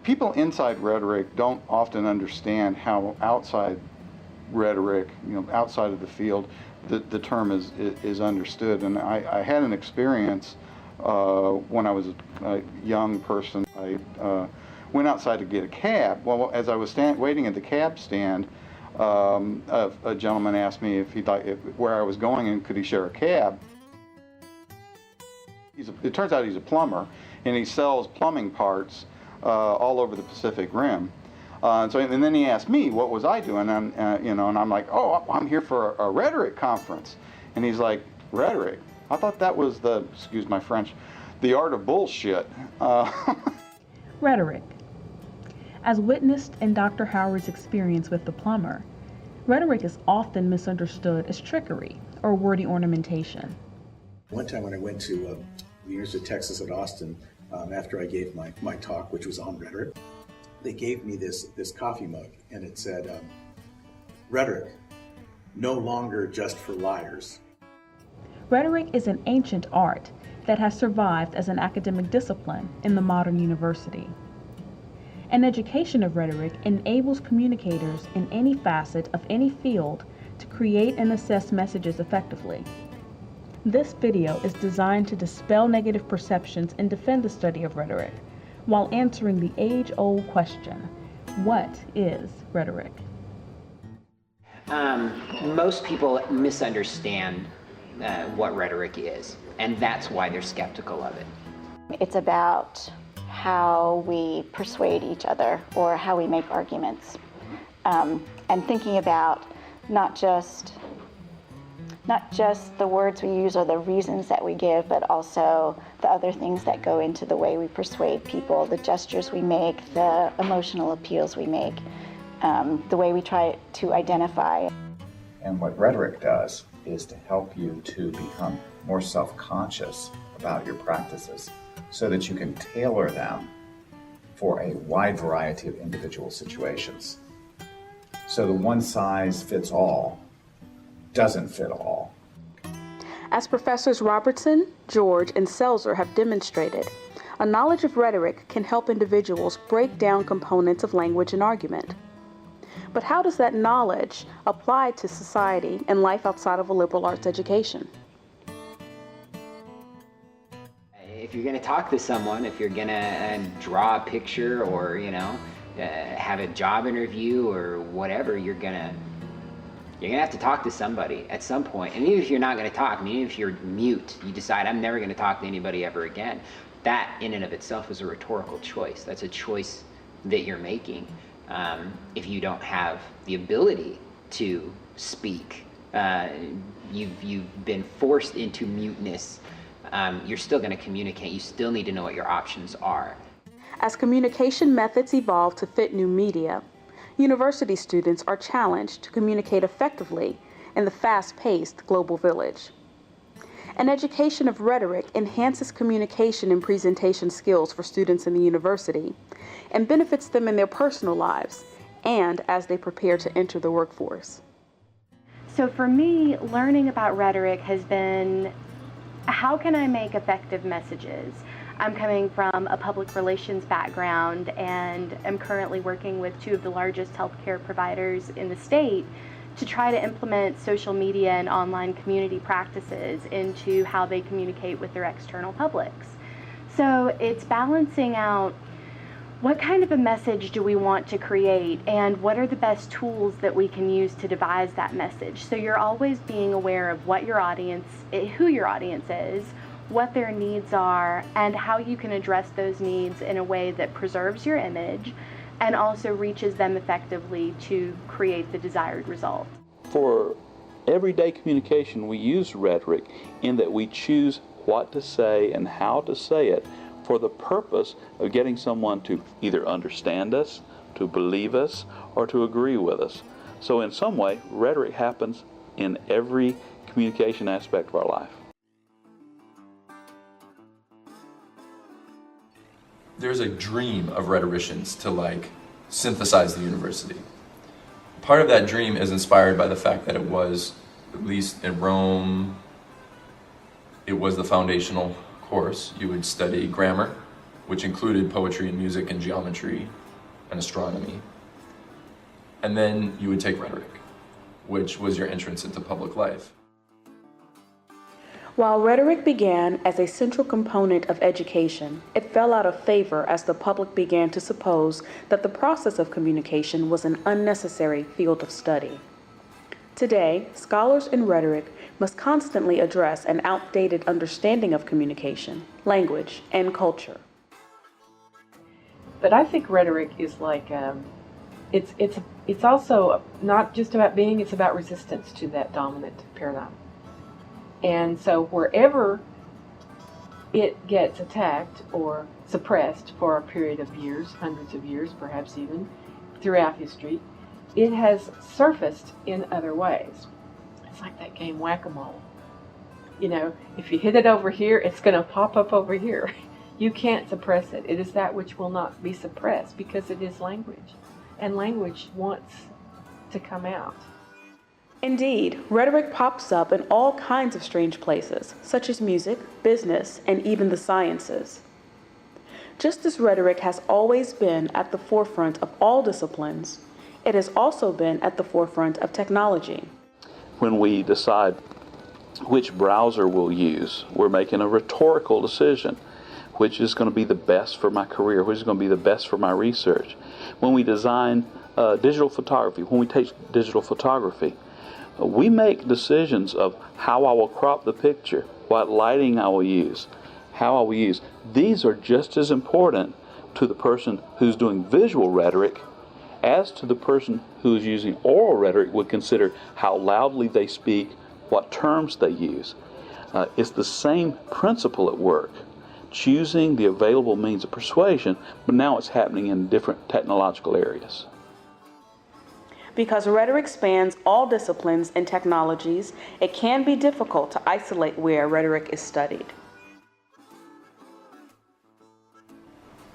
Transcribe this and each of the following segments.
people inside rhetoric don't often understand how outside rhetoric, outside of the field, the term is understood. And I had an experience when I was a young person. I went outside to get a cab. Well, as I was waiting at the cab stand, a gentleman asked me if he thought where I was going and could he share a cab. It turns out he's a plumber, and he sells plumbing parts all over the Pacific Rim. And then he asked me what was I doing, and and I'm like, oh, I'm here for a rhetoric conference. And he's like, rhetoric? I thought that was excuse my French, the art of bullshit. Rhetoric. As witnessed in Dr. Howard's experience with the plumber, rhetoric is often misunderstood as trickery or wordy ornamentation. One time when I went to the University of Texas at Austin, after I gave my talk, which was on rhetoric, they gave me this coffee mug, and it said, rhetoric, no longer just for liars. Rhetoric is an ancient art that has survived as an academic discipline in the modern university. An education of rhetoric enables communicators in any facet of any field to create and assess messages effectively. This video is designed to dispel negative perceptions and defend the study of rhetoric, while answering the age-old question, what is rhetoric? Most people misunderstand what rhetoric is, and that's why they're skeptical of it. It's about how we persuade each other or how we make arguments, and thinking about not just the words we use or the reasons that we give, but also the other things that go into the way we persuade people, the gestures we make, the emotional appeals we make, the way we try to identify. And what rhetoric does is to help you to become more self-conscious about your practices so that you can tailor them for a wide variety of individual situations. So the one size fits all doesn't fit all. As Professors Robertson, George, and Selzer have demonstrated, a knowledge of rhetoric can help individuals break down components of language and argument. But how does that knowledge apply to society and life outside of a liberal arts education? If you're going to talk to someone, if you're going to draw a picture or, have a job interview or whatever, you're going to have to talk to somebody at some point. And even if you're not going to talk, even if you're mute, you decide, I'm never going to talk to anybody ever again. That in and of itself is a rhetorical choice. That's a choice that you're making. If you don't have the ability to speak, you've been forced into muteness, you're still going to communicate. You still need to know what your options are. As communication methods evolve to fit new media, university students are challenged to communicate effectively in the fast-paced global village. An education of rhetoric enhances communication and presentation skills for students in the university and benefits them in their personal lives and as they prepare to enter the workforce. So for me, learning about rhetoric has been, how can I make effective messages? I'm coming from a public relations background and am currently working with two of the largest healthcare providers in the state to try to implement social media and online community practices into how they communicate with their external publics. So it's balancing out what kind of a message do we want to create and what are the best tools that we can use to devise that message. So you're always being aware of what your audience, who your audience is, what their needs are, and how you can address those needs in a way that preserves your image and also reaches them effectively to create the desired result. For everyday communication, we use rhetoric in that we choose what to say and how to say it for the purpose of getting someone to either understand us, to believe us, or to agree with us. So in some way, rhetoric happens in every communication aspect of our life. There's a dream of rhetoricians to synthesize the university. Part of that dream is inspired by the fact that it was, at least in Rome, it was the foundational course. You would study grammar, which included poetry and music and geometry and astronomy. And then you would take rhetoric, which was your entrance into public life. While rhetoric began as a central component of education, it fell out of favor as the public began to suppose that the process of communication was an unnecessary field of study. Today, scholars in rhetoric must constantly address an outdated understanding of communication, language, and culture. But I think rhetoric is like, it's also not just about being, it's about resistance to that dominant paradigm. And so wherever it gets attacked or suppressed for a period of years, hundreds of years, perhaps even throughout history, it has surfaced in other ways. It's like that game Whack-A-Mole. You know, if you hit it over here, it's going to pop up over here. You can't suppress it. It is that which will not be suppressed because it is language. And language wants to come out. Indeed, rhetoric pops up in all kinds of strange places, such as music, business, and even the sciences. Just as rhetoric has always been at the forefront of all disciplines, it has also been at the forefront of technology. When we decide which browser we'll use, we're making a rhetorical decision. Which is going to be the best for my career? Which is going to be the best for my research? When we design digital photography, when we take digital photography, we make decisions of how I will crop the picture, what lighting I will use, how I will use. These are just as important to the person who's doing visual rhetoric as to the person who is using oral rhetoric would consider how loudly they speak, what terms they use. It's the same principle at work, choosing the available means of persuasion, but now it's happening in different technological areas. Because rhetoric spans all disciplines and technologies, it can be difficult to isolate where rhetoric is studied.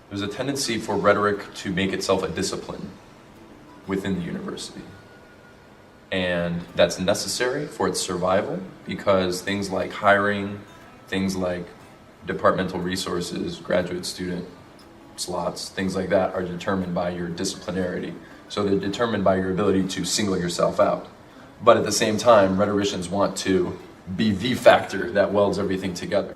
There's a tendency for rhetoric to make itself a discipline within the university. And that's necessary for its survival because things like hiring, things like departmental resources, graduate student slots, things like that are determined by your disciplinarity. So they're determined by your ability to single yourself out. But at the same time, rhetoricians want to be the factor that welds everything together.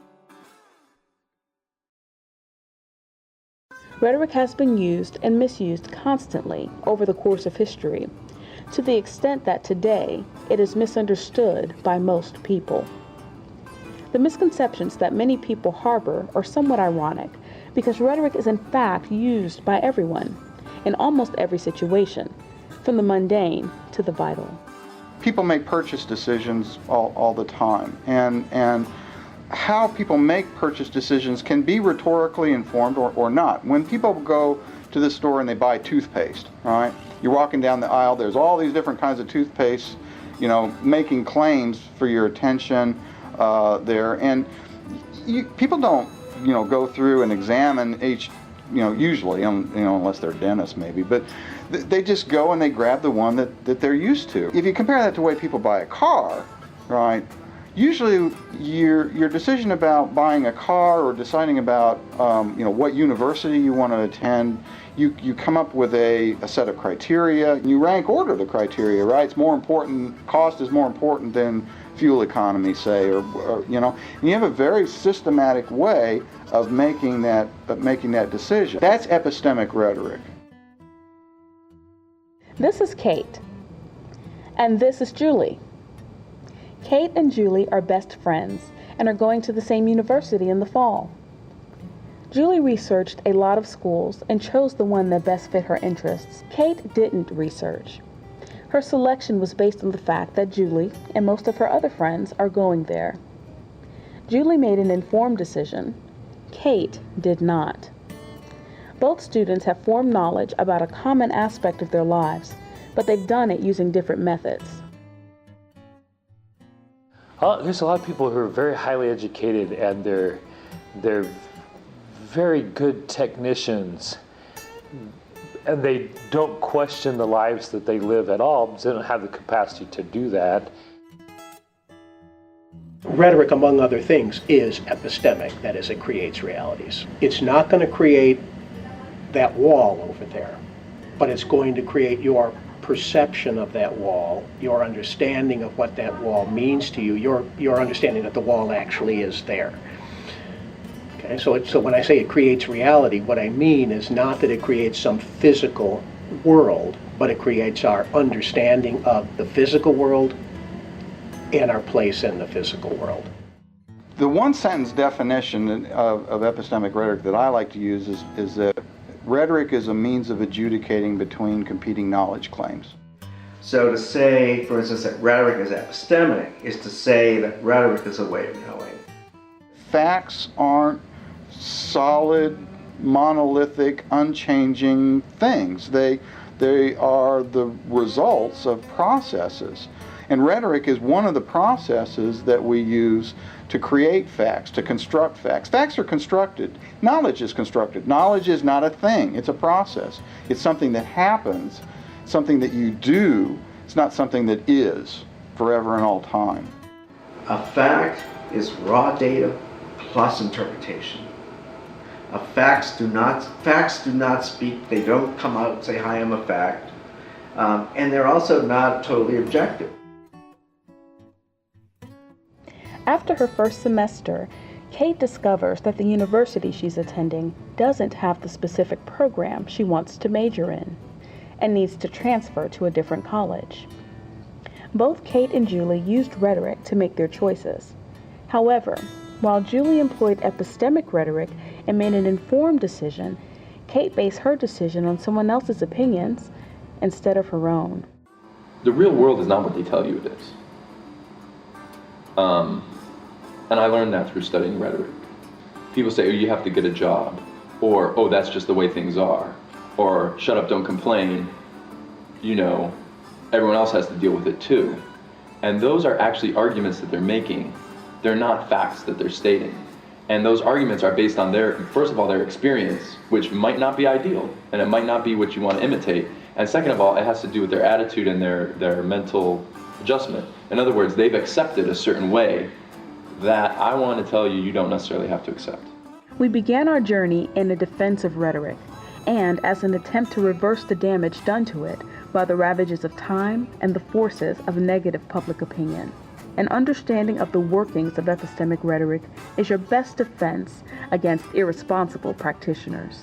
Rhetoric has been used and misused constantly over the course of history, to the extent that today it is misunderstood by most people. The misconceptions that many people harbor are somewhat ironic, because rhetoric is in fact used by everyone, in almost every situation, from the mundane to the vital. People make purchase decisions all the time, and how people make purchase decisions can be rhetorically informed or not. When people go to the store and they buy toothpaste, right? You're walking down the aisle, there's all these different kinds of toothpaste, making claims for your attention there, and people don't, go through and examine each, usually, unless they're dentists maybe, but they just go and they grab the one that they're used to. If you compare that to the way people buy a car, right, usually your decision about buying a car or deciding about, what university you want to attend, you come up with a set of criteria, and you rank order the criteria, right? It's more important, cost is more important than fuel economy, say, or and you have a very systematic way of making that decision. That's epistemic rhetoric. This is Kate, and this is Julie. Kate and Julie are best friends and are going to the same university in the fall. Julie researched a lot of schools and chose the one that best fit her interests. Kate didn't research. Her selection was based on the fact that Julie and most of her other friends are going there. Julie made an informed decision. Kate did not. Both students have formed knowledge about a common aspect of their lives, but they've done it using different methods. There's a lot of people who are very highly educated and they're very good technicians, and they don't question the lives that they live at all because they don't have the capacity to do that. Rhetoric, among other things, is epistemic. That is, it creates realities. It's not going to create that wall over there, but it's going to create your perception of that wall, your understanding of what that wall means to you, your understanding that the wall actually is there. Okay, so when I say it creates reality, what I mean is not that it creates some physical world, but it creates our understanding of the physical world and our place in the physical world. The one-sentence definition of epistemic rhetoric that I like to use is that rhetoric is a means of adjudicating between competing knowledge claims. So to say, for instance, that rhetoric is epistemic is to say that rhetoric is a way of knowing. Facts aren't solid, monolithic, unchanging things. They are the results of processes. And rhetoric is one of the processes that we use to create facts, to construct facts. Facts are constructed. Knowledge is constructed. Knowledge is not a thing. It's a process. It's something that happens, something that you do. It's not something that is forever and all time. A fact is raw data plus interpretation. Facts do not speak. They don't come out and say, "Hi, I'm a fact," and they're also not totally objective. After her first semester, Kate discovers that the university she's attending doesn't have the specific program she wants to major in and needs to transfer to a different college. Both Kate and Julie used rhetoric to make their choices. However, while Julie employed epistemic rhetoric and made an informed decision, Kate based her decision on someone else's opinions instead of her own. The real world is not what they tell you it is. And I learned that through studying rhetoric. People say, "Oh, you have to get a job," or "Oh, that's just the way things are," or "Shut up, don't complain. You know, everyone else has to deal with it too." And those are actually arguments that they're making. They're not facts that they're stating. And those arguments are based on first of all, their experience, which might not be ideal, and it might not be what you want to imitate. And second of all, it has to do with their attitude and their mental adjustment. In other words, they've accepted a certain way that I want to tell you you don't necessarily have to accept. We began our journey in the defense of rhetoric, and as an attempt to reverse the damage done to it by the ravages of time and the forces of negative public opinion. An understanding of the workings of epistemic rhetoric is your best defense against irresponsible practitioners.